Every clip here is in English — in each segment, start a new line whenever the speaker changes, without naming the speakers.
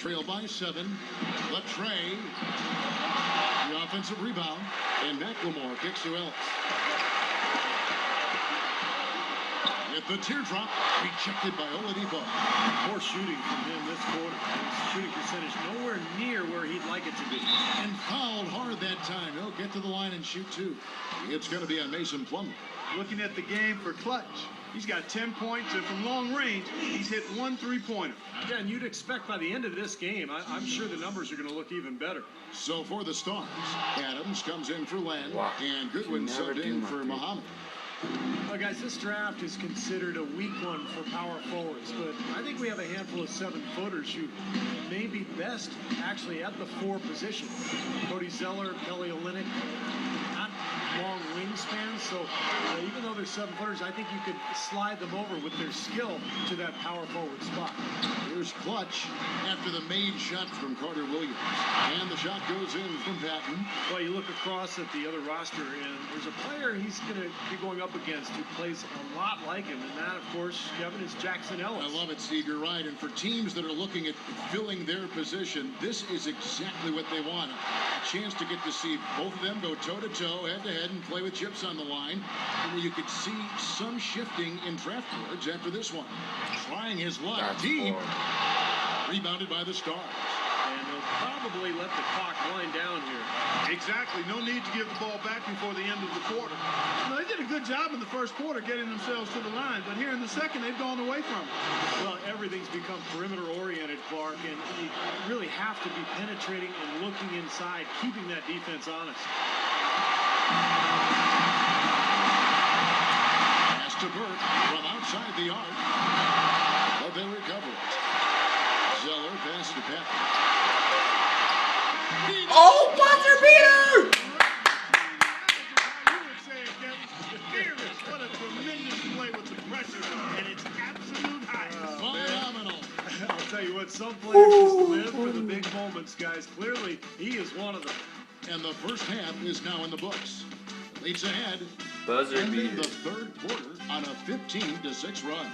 Trail by 7. Latre. The offensive rebound. And McLemore kicks to Ellis. With the teardrop, rejected by Oladipo.
More shooting from him this quarter. His shooting percentage nowhere near where he'd like it to be.
And fouled hard that time. He'll get to the line and shoot 2. It's going to be on Mason Plumlee.
Looking at the game for Clutch, he's got 10 points, and from long range, he's hit 1 3-pointer.
Yeah, and you'd expect by the end of this game, I'm sure the numbers are going to look even better.
So for the Stars, Adams comes in for Len, and Goodwin subbed in for Muhammad.
Well, guys, this draft is considered a weak one for power forwards, but I think we have a handful of 7-footers who may be best actually at the 4 position. Cody Zeller, Kelly Olynyk, not long wingspans, so even though they're 7-footers, I think you could slide them over with their skill to that power forward spot.
Here's Clutch after the made shot from Carter Williams. And the shot goes in from Patton.
Well, you look across at the other roster, and there's a player he's going to be going up against who plays a lot like him, and that, of course, Kevin, is Jackson Ellis.
I love it, Steve. You're right. And for teams that are looking at filling their position, this is exactly what they want. A chance to get to see both of them go toe-to-toe, head-to-head, and play with chips on the line. And you could see some shifting in draft boards after this one. Trying his luck deep. Rebounded by the Stars.
And they'll probably let the clock wind down here.
Exactly. No need to give the ball back before the end of the quarter. No, they did a good job in the first quarter getting themselves to the line, but here in the second, they've gone away from it.
Well, everything's become perimeter-oriented, Clark, and you really have to be penetrating and looking inside, keeping that defense honest.
Pass to Burke from outside the arc. But they recover it. Zeller passes to Patton.
Oh, buzzer beater!
What a tremendous play with the pressure, and it's absolute high.
Phenomenal.
I'll tell you what, some players just live for the big moments, guys. Clearly, he is one of them.
And the first half is now in the books. Leads ahead.
Buzzer
Ending
beater.
the third quarter on a 15-6 run.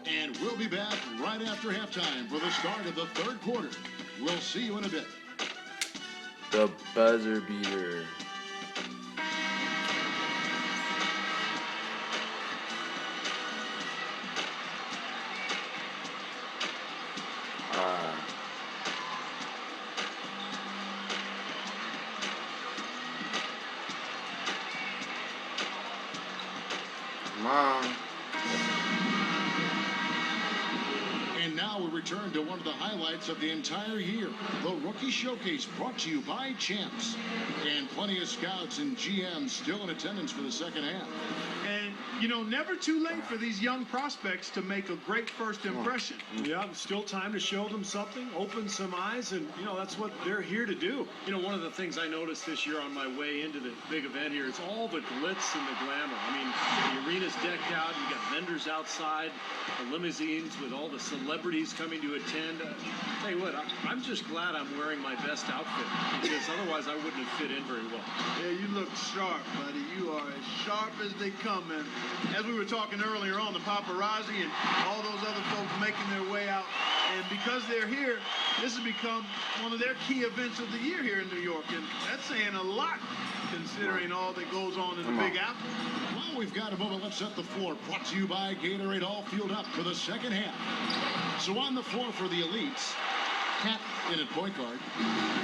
And we'll be back right after halftime for the start of the third quarter. We'll see you in a bit.
The buzzer beater. Come on.
And now we return to one of the highlights of the entire year, the Rookie Showcase, brought to you by Champs. And plenty of scouts and GMs still in attendance for the second half.
And, you know, never too late for these young prospects to make a great first impression.
Yeah, still time to show them something, open some eyes, and, you know, that's what they're here to do. You know, one of the things I noticed this year on my way into the big event here is all the glitz and the glamour. I mean, the arena's decked out, you got vendors outside, the limousines with all the celebrities coming to attend. Tell you what, I'm just glad I'm wearing my best outfit, because otherwise I wouldn't have fit in very well.
Yeah, you look sharp, buddy. You are as sharp as they come. And as we were talking earlier on, the paparazzi and all those other folks making their way out. And because they're here, this has become one of their key events of the year here in New York. And that's saying a lot, considering all that goes on in the Big Apple.
Well, we've got a moment. Let's set the floor. Brought to you by Gatorade, all fueled up for the second half. So on the floor for the elites, Cat in at point guard.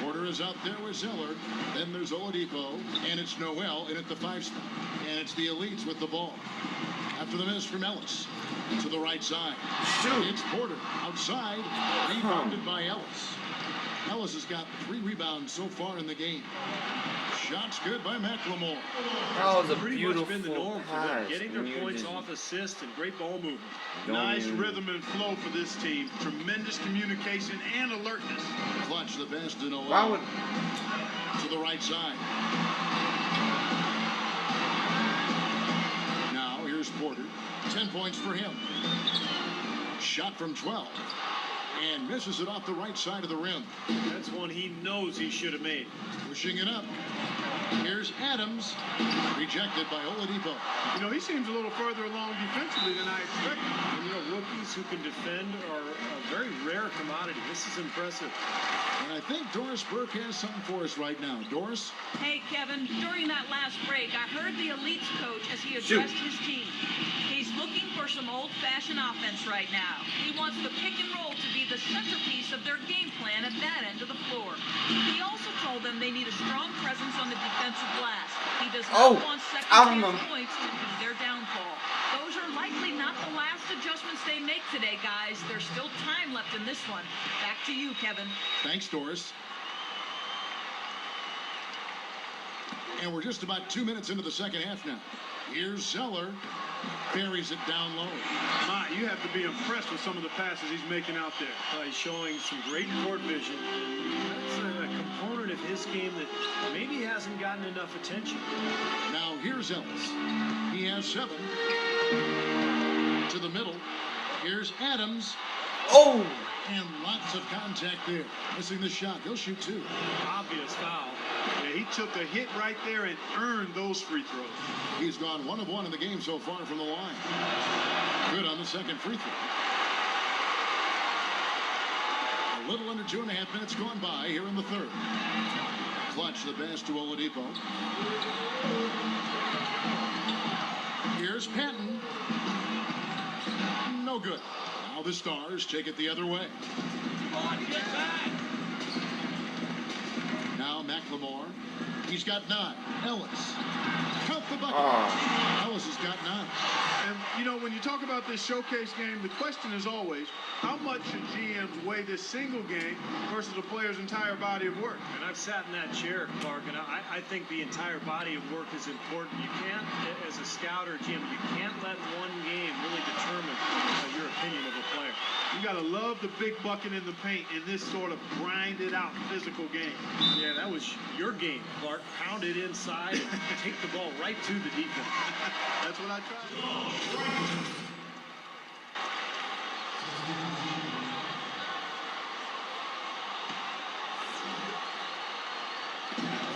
Porter is out there with Zeller. Then there's Oladipo, and it's Noel in at the 5 spot. And it's the elites with the ball. After the miss from Ellis to the right side. It's Porter outside, rebounded by Ellis. Ellis has got 3 rebounds so far in the game. Shots good by McLemore.
That was a
Pretty
beautiful
much been the norm for them,
pass.
getting their
And you
points
just
off assists and great ball movement.
don't
Nice
even-
rhythm and flow for this team. Tremendous communication and alertness.
Clutch the best to Noel.
Why would
To the right side. Now here's Porter. 10 points for him. Shot from 12. And misses it off the right side of the rim.
That's one he knows he should have made.
Pushing it up. Here's Adams. Rejected by Oladipo.
You know, he seems a little further along defensively than I expected.
And, you know, rookies who can defend are a very rare commodity. This is impressive.
And I think Doris Burke has something for us right now. Doris?
Hey, Kevin, during that last break, I heard the Elites coach as he addressed his team. He's looking for some old-fashioned offense right now. He wants the pick and roll to be the centerpiece of their game plan at that end of the floor. He also told them they need a strong presence on the defensive glass. He does not want second-chance points to be their downfall. Those are likely not the last adjustments they make today, guys. There's still time left in this one. Back to you, Kevin.
Thanks, Doris. And we're just about 2 minutes into the second half now. Here's Zeller. Buries it down low.
My, you have to be impressed with some of the passes he's making out there.
He's showing some great court vision. And that's a component of his game that maybe hasn't gotten enough attention.
Now here's Ellis. He has 7. To the middle. Here's Adams.
Oh!
And lots of contact there. Missing the shot. He'll shoot 2.
Obvious foul.
Yeah, he took a hit right there and earned those free throws.
He's gone 1 of 1 in the game so far from the line. Good on the second free throw. A little under 2.5 minutes gone by here in the third. Clutch the pass to Oladipo. Here's Patton. No good. Now the Stars take it the other way. Now McLemore. He's got 9. Ellis. Count the bucket. Ellis has got 9.
And, you know, when you talk about this showcase game, the question is always, how much should GMs weigh this single game versus a player's entire body of work?
And I've sat in that chair, Clark, and I think the entire body of work is important. You can't, as a scout or GM, you can't let one game really determine your opinion of a player.
You got to love the big bucket in the paint in this sort of grinded out physical game.
Yeah, that was your game, Clark. Pound it inside and take the ball right to the defense.
That's what I tried.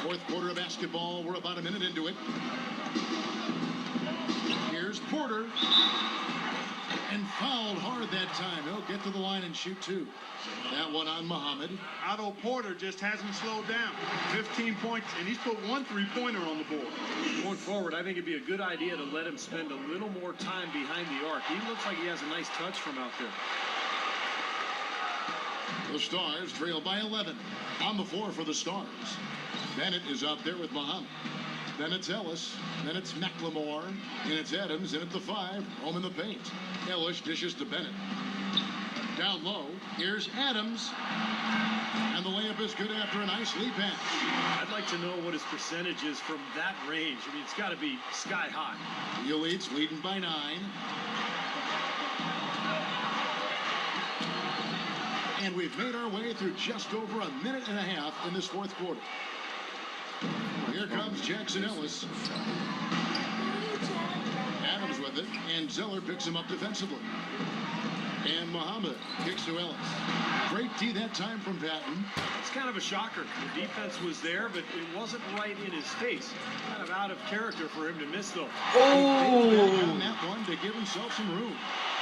Fourth quarter of basketball. We're about a minute into it. Here's Porter. And fouled hard that time. He'll get to the line and shoot 2. That one on Muhammad.
Otto Porter just hasn't slowed down. 15 points, and he's put 1 3-pointer on the board.
Going forward, I think it'd be a good idea to let him spend a little more time behind the arc. He looks like he has a nice touch from out there.
The Stars trail by 11. On the floor for the Stars. Bennett is out there with Muhammad. Then it's Ellis. Then it's McLemore. And it's Adams. And at the 5, home in the paint. Ellis dishes to Bennett. Down low. Here's Adams. And the layup is good after a nice lead pass.
I'd like to know what his percentage is from that range. I mean, it's got to be sky high.
The Elites leading by 9. And we've made our way through just over a minute and a half in this fourth quarter. Here comes Jackson Ellis. Adams with it, and Zeller picks him up defensively. And Muhammad kicks to Ellis. Great D that time from Patton.
It's kind of a shocker. The defense was there, but it wasn't right in his face. Kind of out of character for him to miss, though.
On that one to give himself some room.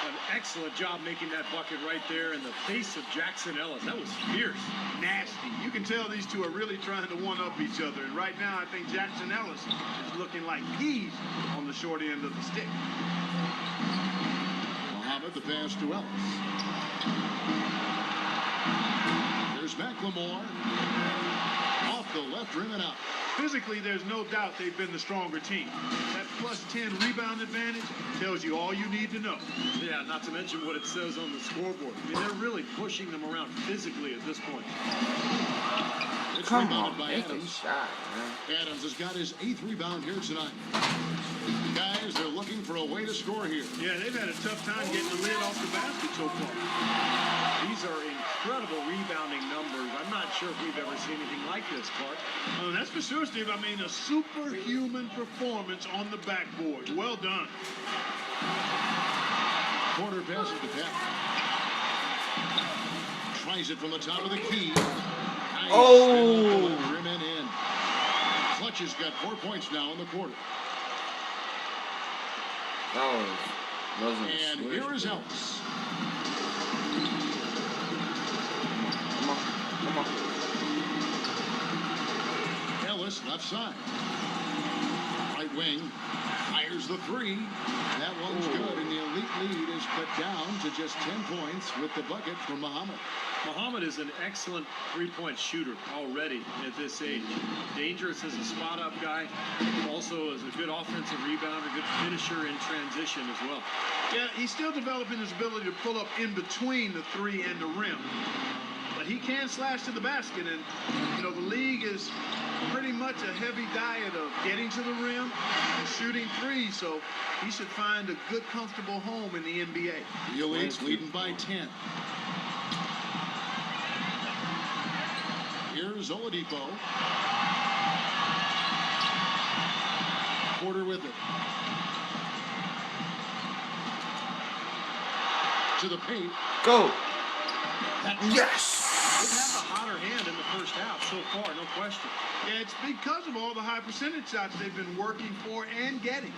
An excellent job making that bucket right there in the face of Jackson Ellis. That was fierce.
Nasty. You can tell these two are really trying to one-up each other. And right now, I think Jackson Ellis is looking like he's on the short end of the stick.
Muhammad, the pass to Ellis. There's McLemore. Off the left rim and out.
Physically, there's no doubt they've been the stronger team. That plus 10 rebound advantage tells you all you need to know.
Yeah, not to mention what it says on the scoreboard. I mean, they're really pushing them around physically at this point.
It's
Come
rebounded
on,
by
make a
Adams.
shot, man.
Adams has got his 8th rebound here tonight. Guys, they're looking for a way to score here.
Yeah, they've had a tough time getting the lid off the basket so far.
These are incredible rebounding numbers. I'm not sure if we've ever seen anything like this, Clark.
That's for sure, Steve. I mean, a superhuman performance on the backboard. Well done.
Porter passes to Patton. Tries it from the top of the key. Nice.
Oh!
Rim and in. Clutch Jokic has got 4 points now in the quarter.
Wasn't
And
switch,
here is
but-
Ellis.
Come on.
Ellis, left side. Right wing. Fires the three. That one's good, and the elite lead is cut down to just 10 points with the bucket from Muhammad.
Muhammad is an excellent three-point shooter already at this age. Dangerous as a spot-up guy. Also is a good offensive rebounder, good finisher in transition as well.
Yeah, he's still developing his ability to pull up in between the three and the rim. But he can slash to the basket, and, you know, the league is pretty much a heavy diet of getting to the rim and shooting threes, so he should find a good, comfortable home in the NBA.
The elites leading by 10. Here's Oladipo. Porter with it. To the paint.
Go.
They've had the hotter hand in the first half so far, no question.
Yeah, it's because of all the high percentage shots they've been working for and getting.